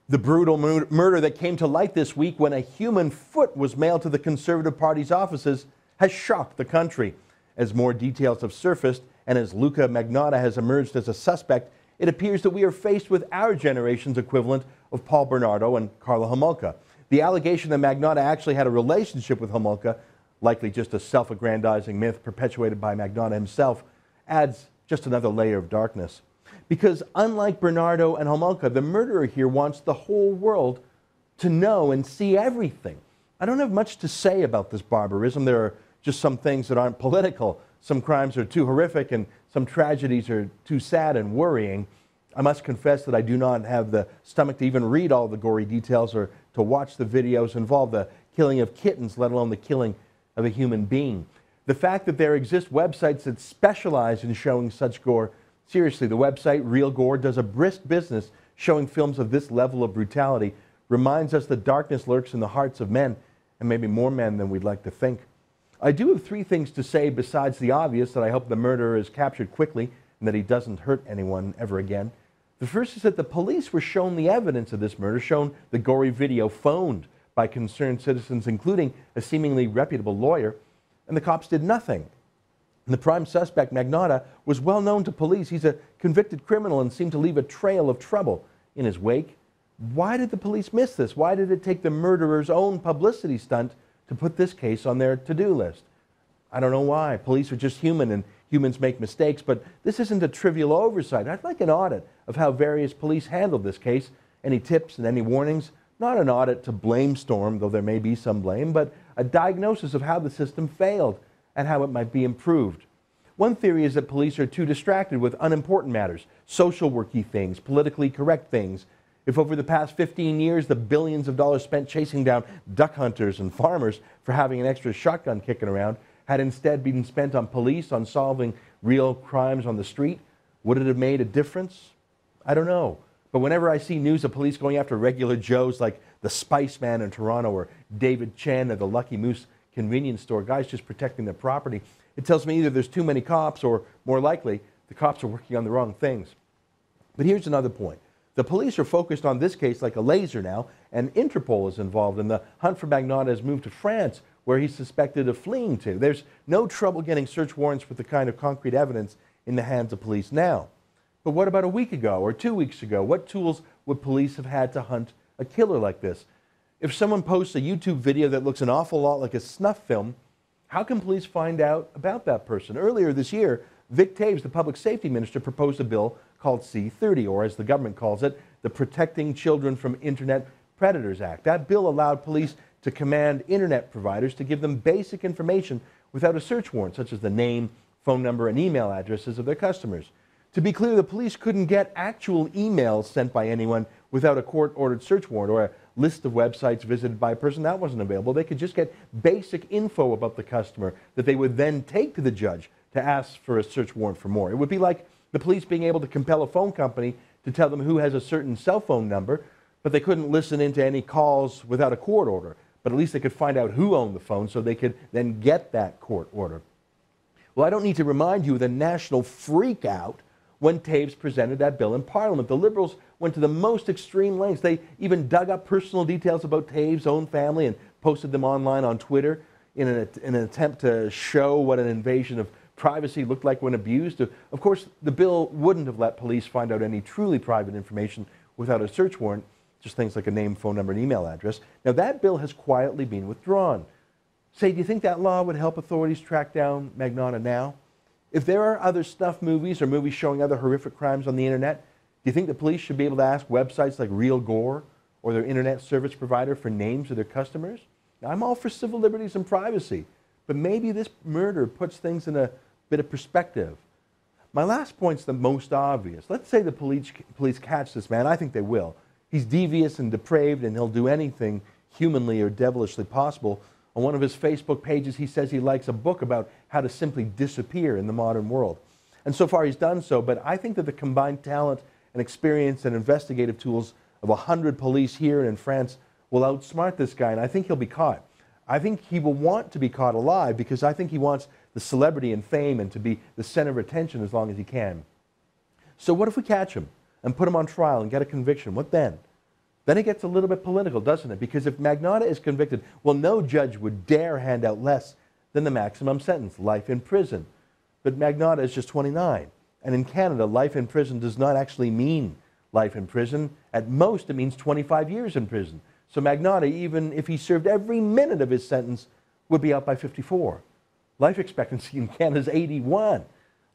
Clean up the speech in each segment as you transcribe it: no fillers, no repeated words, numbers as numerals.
The brutal murder that came to light this week when a human foot was mailed to the Conservative Party's offices has shocked the country. As more details have surfaced and as Luka Magnotta has emerged as a suspect, it appears that we are faced with our generation's equivalent of Paul Bernardo and Karla Homolka. The allegation that Magnotta actually had a relationship with Homolka, likely just a self-aggrandizing myth perpetuated by Magnotta himself, adds just another layer of darkness. Because unlike Bernardo and Homolka, the murderer here wants the whole world to know and see everything. I don't have much to say about this barbarism. There are just some things that aren't political. Some crimes are too horrific and some tragedies are too sad and worrying. I must confess that I do not have the stomach to even read all the gory details or to watch the videos involve the killing of kittens, let alone the killing of a human being. The fact that there exist websites that specialize in showing such gore, seriously, the website Real Gore does a brisk business showing films of this level of brutality, reminds us that darkness lurks in the hearts of men, and maybe more men than we'd like to think. I do have three things to say besides the obvious: that I hope the murderer is captured quickly and that he doesn't hurt anyone ever again. The first is that the police were shown the evidence of this murder, shown the gory video phoned by concerned citizens, including a seemingly reputable lawyer, and the cops did nothing. And the prime suspect, Magnotta, was well known to police. He's a convicted criminal and seemed to leave a trail of trouble in his wake. Why did the police miss this? Why did it take the murderer's own publicity stunt to put this case on their to-do list? I don't know why. Police are just human and humans make mistakes, but this isn't a trivial oversight. I'd like an audit of how various police handled this case. Any tips and any warnings? Not an audit to blame storm, though there may be some blame, but a diagnosis of how the system failed and how it might be improved. One theory is that police are too distracted with unimportant matters, social worky things, politically correct things. If over the past 15 years the billions of dollars spent chasing down duck hunters and farmers for having an extra shotgun kicking around had instead been spent on police, on solving real crimes on the street, would it have made a difference? I don't know. But whenever I see news of police going after regular Joes like the Spice Man in Toronto or David Chen at the Lucky Moose convenience store, guys just protecting their property, it tells me either there's too many cops or, more likely, the cops are working on the wrong things. But here's another point. The police are focused on this case like a laser now, and Interpol is involved, and the hunt for Magnotta has moved to France, where he's suspected of fleeing to. There's no trouble getting search warrants with the kind of concrete evidence in the hands of police now. But what about a week ago or 2 weeks ago? What tools would police have had to hunt a killer like this? If someone posts a YouTube video that looks an awful lot like a snuff film, how can police find out about that person? Earlier this year, Vic Taves, the public safety minister, proposed a bill called C-30, or as the government calls it, the Protecting Children from Internet Predators Act. That bill allowed police to command internet providers to give them basic information without a search warrant, such as the name, phone number, and email addresses of their customers. To be clear, the police couldn't get actual emails sent by anyone without a court-ordered search warrant or a list of websites visited by a person. That wasn't available. They could just get basic info about the customer that they would then take to the judge to ask for a search warrant for more. It would be like the police being able to compel a phone company to tell them who has a certain cell phone number, but they couldn't listen into any calls without a court order. But at least they could find out who owned the phone so they could then get that court order. Well, I don't need to remind you of the national freak out when Taves presented that bill in Parliament. The Liberals went to the most extreme lengths. They even dug up personal details about Taves' own family and posted them online on Twitter in an attempt to show what an invasion of privacy looked like when abused. Of course, the bill wouldn't have let police find out any truly private information without a search warrant, just things like a name, phone number, and email address. Now, that bill has quietly been withdrawn. Say, do you think that law would help authorities track down Magnotta now? If there are other snuff movies or movies showing other horrific crimes on the internet, do you think the police should be able to ask websites like Real Gore or their internet service provider for names of their customers? Now, I'm all for civil liberties and privacy, but maybe this murder puts things in a bit of perspective. My last point's the most obvious. Let's say the police catch this man. I think they will. He's devious and depraved, and he'll do anything humanly or devilishly possible. On one of his Facebook pages, he says he likes a book about how to simply disappear in the modern world. And so far he's done so, but I think that the combined talent and experience and investigative tools of 100 police here and in France will outsmart this guy, and I think he'll be caught. I think he will want to be caught alive because I think he wants the celebrity and fame and to be the center of attention as long as he can. So what if we catch him and put him on trial and get a conviction? What then? Then it gets a little bit political, doesn't it? Because if Magnotta is convicted, well, no judge would dare hand out less than the maximum sentence, life in prison. But Magnotta is just 29. And in Canada, life in prison does not actually mean life in prison. At most, it means 25 years in prison. So Magnotta, even if he served every minute of his sentence, would be out by 54. Life expectancy in Canada is 81.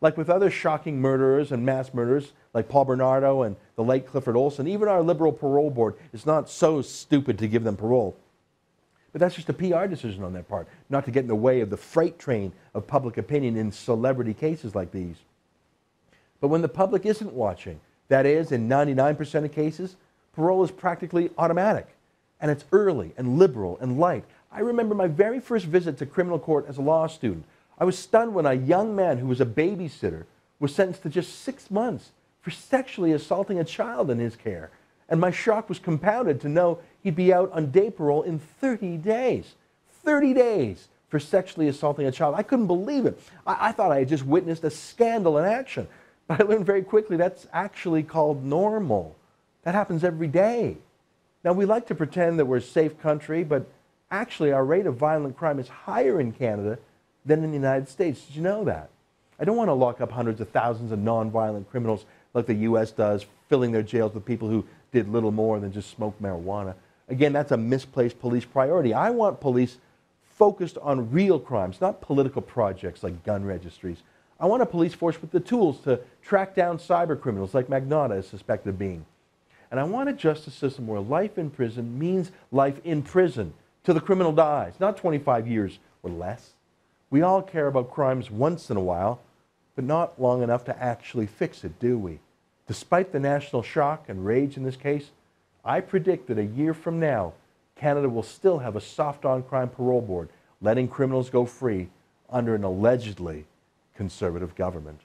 Like with other shocking murderers and mass murderers, like Paul Bernardo and the late Clifford Olson, even our Liberal parole board is not so stupid to give them parole. But that's just a PR decision on their part, not to get in the way of the freight train of public opinion in celebrity cases like these. But when the public isn't watching, that is, in 99% of cases, parole is practically automatic. And it's early and liberal and light. I remember my very first visit to criminal court as a law student. I was stunned when a young man who was a babysitter was sentenced to just 6 months for sexually assaulting a child in his care. And my shock was compounded to know he'd be out on day parole in 30 days. 30 days for sexually assaulting a child. I couldn't believe it. I thought I had just witnessed a scandal in action. But I learned very quickly that's actually called normal. That happens every day. Now, we like to pretend that we're a safe country, but actually our rate of violent crime is higher in Canada than in the United States. Did you know that? I don't want to lock up hundreds of thousands of non-violent criminals like the U.S. does, filling their jails with people who did little more than just smoke marijuana. Again, that's a misplaced police priority. I want police focused on real crimes, not political projects like gun registries. I want a police force with the tools to track down cyber criminals like Magnotta is suspected of being. And I want a justice system where life in prison means life in prison till the criminal dies, not 25 years or less. We all care about crimes once in a while, but not long enough to actually fix it, do we? Despite the national shock and rage in this case, I predict that a year from now, Canada will still have a soft on crime parole board, letting criminals go free under an allegedly conservative government.